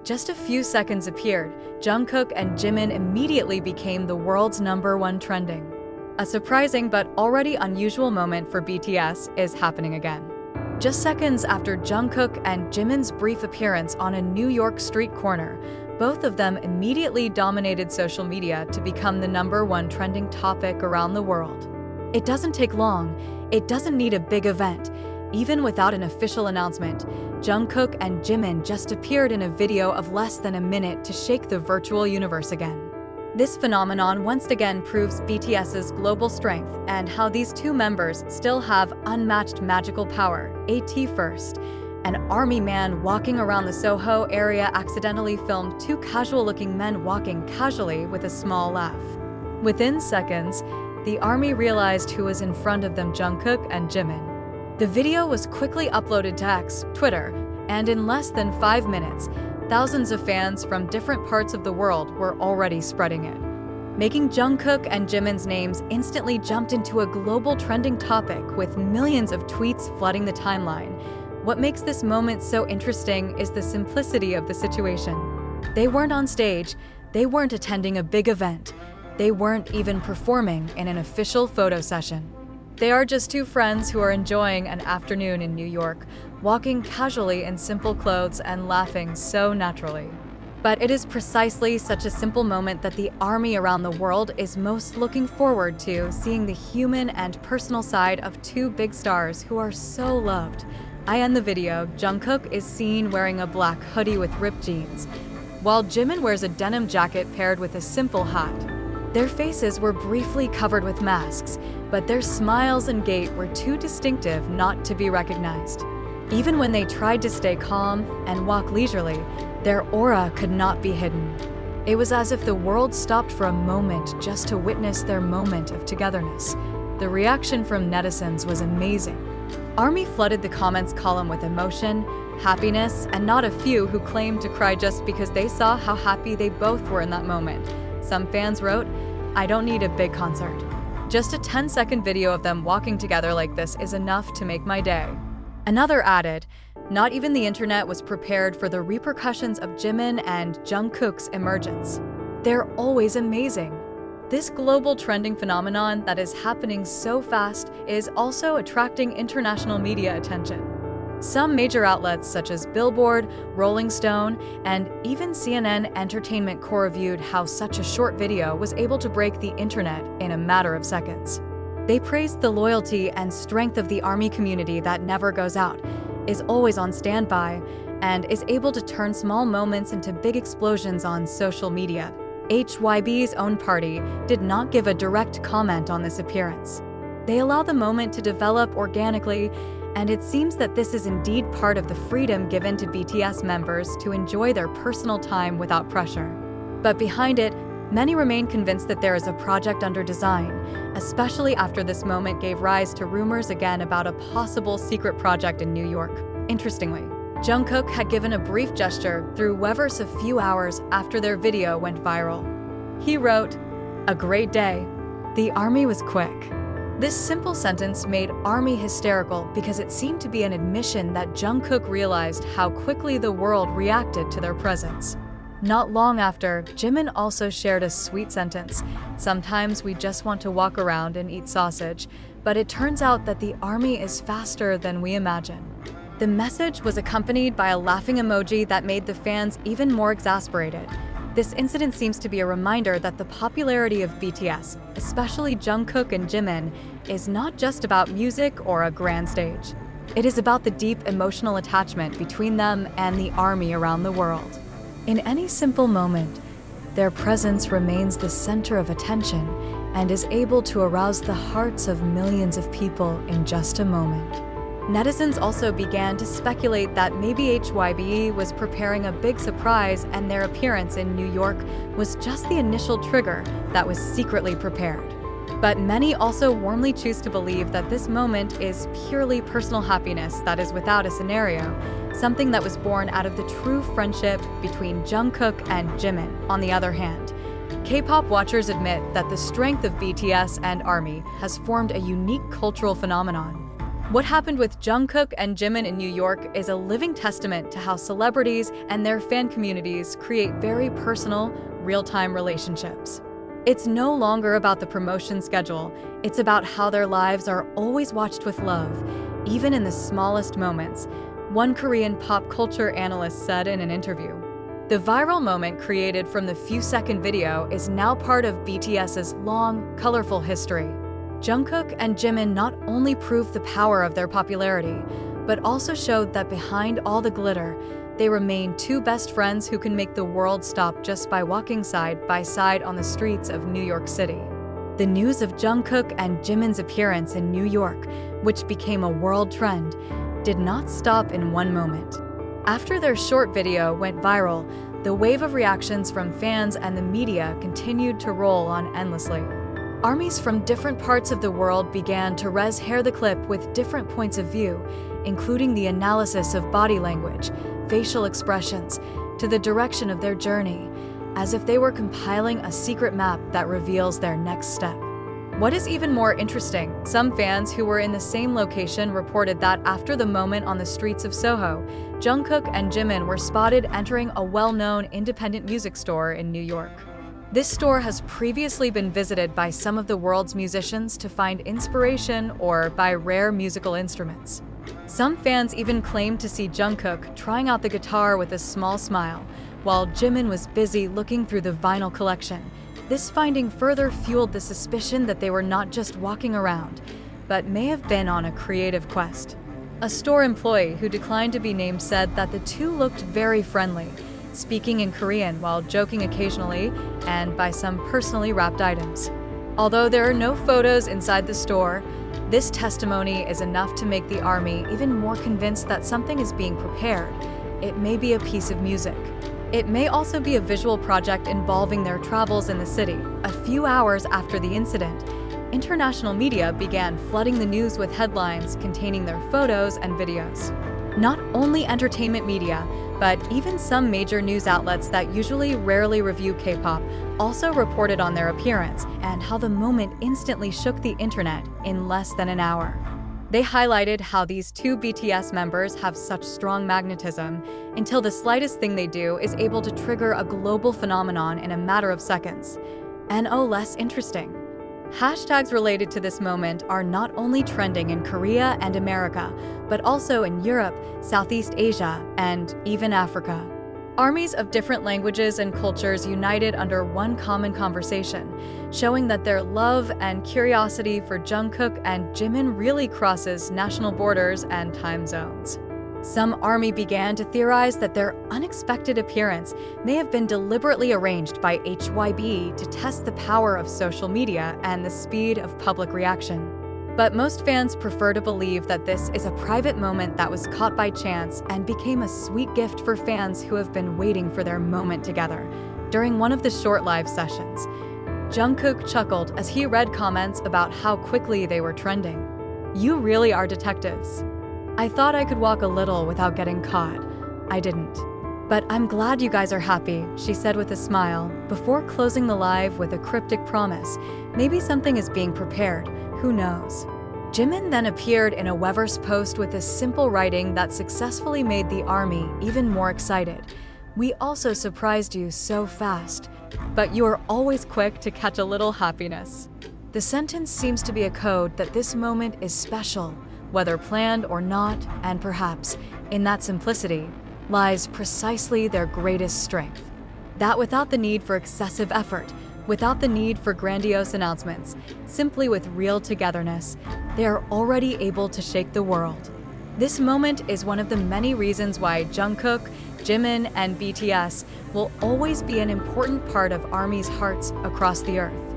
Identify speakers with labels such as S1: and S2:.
S1: just a few seconds appeared, Jungkook and Jimin immediately became the world's #1 trending. A surprising but already unusual moment for BTS is happening again. Just seconds after Jungkook and Jimin's brief appearance on a New York street corner, both of them immediately dominated social media to become the #1 trending topic around the world. It doesn't take long, it doesn't need a big event. Even without an official announcement, Jungkook and Jimin just appeared in a video of less than a minute to shake the virtual universe again. This phenomenon once again proves BTS's global strength and how these two members still have unmatched magical power. AT first. An army man walking around the Soho area accidentally filmed two casual-looking men walking casually with a small laugh. Within seconds, the army realized who was in front of them: Jungkook and Jimin. The video was quickly uploaded to X, Twitter, and in less than 5 minutes, thousands of fans from different parts of the world were already spreading it, making Jungkook and Jimin's names instantly jumped into a global trending topic with millions of tweets flooding the timeline. What makes this moment so interesting is the simplicity of the situation. They weren't on stage, they weren't attending a big event, they weren't even performing in an official photo session. They are just two friends who are enjoying an afternoon in New York, walking casually in simple clothes and laughing so naturally. But it is precisely such a simple moment that the army around the world is most looking forward to, seeing the human and personal side of two big stars who are so loved. I end the video. Jungkook is seen wearing a black hoodie with ripped jeans, while Jimin wears a denim jacket paired with a simple hat. Their faces were briefly covered with masks, but their smiles and gait were too distinctive not to be recognized. Even when they tried to stay calm and walk leisurely, their aura could not be hidden. It was as if the world stopped for a moment just to witness their moment of togetherness. The reaction from netizens was amazing. ARMY flooded the comments column with emotion, happiness, and not a few who claimed to cry just because they saw how happy they both were in that moment. Some fans wrote, "I don't need a big concert. Just a 10-second video of them walking together like this is enough to make my day." Another added, "Not even the internet was prepared for the repercussions of Jimin and Jungkook's emergence. They're always amazing." This global trending phenomenon that is happening so fast is also attracting international media attention. Some major outlets such as Billboard, Rolling Stone, and even CNN Entertainment core-reviewed how such a short video was able to break the internet in a matter of seconds. They praised the loyalty and strength of the ARMY community that never goes out, is always on standby, and is able to turn small moments into big explosions on social media. HYB's own party did not give a direct comment on this appearance. They allow the moment to develop organically, and it seems that this is indeed part of the freedom given to BTS members to enjoy their personal time without pressure. But behind it, many remain convinced that there is a project under design, especially after this moment gave rise to rumors again about a possible secret project in New York. Interestingly, Jungkook had given a brief gesture through Weverse a few hours after their video went viral. He wrote, "A great day. The ARMY was quick." This simple sentence made ARMY hysterical because it seemed to be an admission that Jungkook realized how quickly the world reacted to their presence. Not long after, Jimin also shared a sweet sentence, "Sometimes we just want to walk around and eat sausage, but it turns out that the ARMY is faster than we imagine." The message was accompanied by a laughing emoji that made the fans even more exasperated. This incident seems to be a reminder that the popularity of BTS, especially Jungkook and Jimin, is not just about music or a grand stage. It is about the deep emotional attachment between them and the ARMY around the world. In any simple moment, their presence remains the center of attention and is able to arouse the hearts of millions of people in just a moment. Netizens also began to speculate that maybe HYBE was preparing a big surprise and their appearance in New York was just the initial trigger that was secretly prepared. But many also warmly choose to believe that this moment is purely personal happiness that is without a scenario, something that was born out of the true friendship between Jungkook and Jimin. On the other hand, K-pop watchers admit that the strength of BTS and ARMY has formed a unique cultural phenomenon. What happened with Jungkook and Jimin in New York is a living testament to how celebrities and their fan communities create very personal, real-time relationships. It's no longer about the promotion schedule, it's about how their lives are always watched with love, even in the smallest moments, one Korean pop culture analyst said in an interview. The viral moment created from the few-second video is now part of BTS's long, colorful history. Jungkook and Jimin not only proved the power of their popularity, but also showed that behind all the glitter, they remain two best friends who can make the world stop just by walking side by side on the streets of New York City. The news of Jungkook and Jimin's appearance in New York, which became a world trend, did not stop in one moment. After their short video went viral, the wave of reactions from fans and the media continued to roll on endlessly. Armies from different parts of the world began to hair the clip with different points of view, including the analysis of body language, facial expressions, to the direction of their journey, as if they were compiling a secret map that reveals their next step. What is even more interesting, some fans who were in the same location reported that after the moment on the streets of Soho, Jungkook and Jimin were spotted entering a well-known independent music store in New York. This store has previously been visited by some of the world's musicians to find inspiration or buy rare musical instruments. Some fans even claimed to see Jungkook trying out the guitar with a small smile, while Jimin was busy looking through the vinyl collection. This finding further fueled the suspicion that they were not just walking around, but may have been on a creative quest. A store employee who declined to be named said that the two looked very friendly, speaking in Korean while joking occasionally and by some personally wrapped items. Although there are no photos inside the store, this testimony is enough to make the army even more convinced that something is being prepared. It may be a piece of music. It may also be a visual project involving their travels in the city. A few hours after the incident, international media began flooding the news with headlines containing their photos and videos. Not only entertainment media, but even some major news outlets that usually rarely review K-pop also reported on their appearance and how the moment instantly shook the internet in less than an hour. They highlighted how these two BTS members have such strong magnetism until the slightest thing they do is able to trigger a global phenomenon in a matter of seconds. And oh, less interesting. Hashtags related to this moment are not only trending in Korea and America, but also in Europe, Southeast Asia, and even Africa. Armies of different languages and cultures united under one common conversation, showing that their love and curiosity for Jungkook and Jimin really crosses national borders and time zones. Some army began to theorize that their unexpected appearance may have been deliberately arranged by HYB to test the power of social media and the speed of public reaction. But most fans prefer to believe that this is a private moment that was caught by chance and became a sweet gift for fans who have been waiting for their moment together. During one of the short live sessions, Jungkook chuckled as he read comments about how quickly they were trending. "You really are detectives. I thought I could walk a little without getting caught. I didn't. But I'm glad you guys are happy," she said with a smile, before closing the live with a cryptic promise. Maybe something is being prepared, who knows? Jimin then appeared in a Weverse post with a simple writing that successfully made the army even more excited. "We also surprised you so fast, but you are always quick to catch a little happiness." The sentence seems to be a code that this moment is special, whether planned or not, and perhaps, in that simplicity, lies precisely their greatest strength. That without the need for excessive effort, without the need for grandiose announcements, simply with real togetherness, they are already able to shake the world. This moment is one of the many reasons why Jungkook, Jimin, and BTS will always be an important part of ARMY's hearts across the earth.